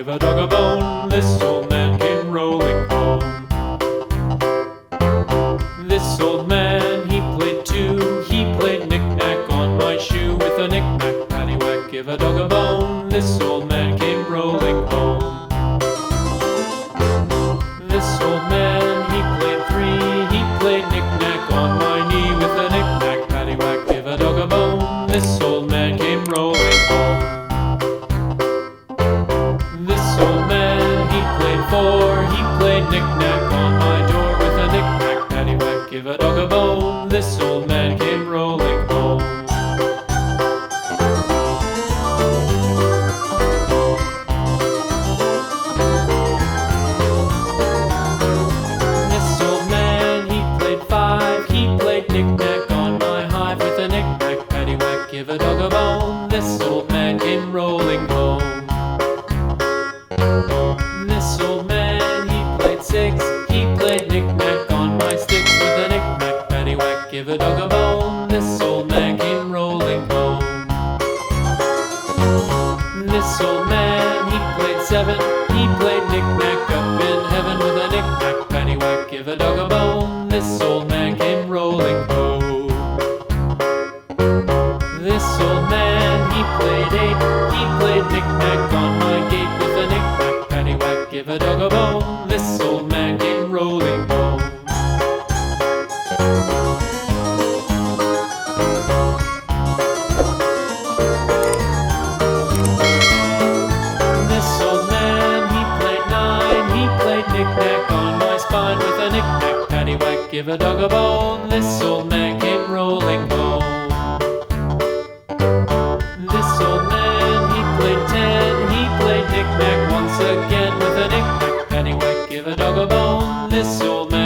give a dog a bone. This old man came rolling home. This old man, he played too. He played knick-knack on my shoe. With a knick-knack, paddywhack, give a dog a bone. This old man came rolling home. This old man, he played three. He played knick-knack on my knee. With a knick-knack, paddywhack, give a dog a bone. This old man came rolling home. This old man, he played four. He played knick-knack on my door. With a knick-knack, paddywhack, give a dog a bone. This old man came rolling home. This old man, he played five. He played knick-knack on my hive. With a knick-knack, paddywhack, give a dog a bone. This old man came rolling home. This old man, he played six. He played knick-knack on my sticks. With a knick-knack, paddywhack, give a dog a bone. This old man came rolling home. This old man, he played seven. He played knick-knack up in heaven. With a knick-knack, paddywhack, give a dog a bone. This old man came rolling home. This old man, he played eight. He played knick-knack on my gate. With a knick-knack, paddywhack, give a dog a bone. This old man came rolling home. This old man, he played nine. He played knick-knack on my spine. With a knick-knack, paddywhack, give a dog a bone. This old man came rolling home. This old man, he played ten. He played knick-knack once again. With a knick-knack, paddywhack, give a dog a bone. This old man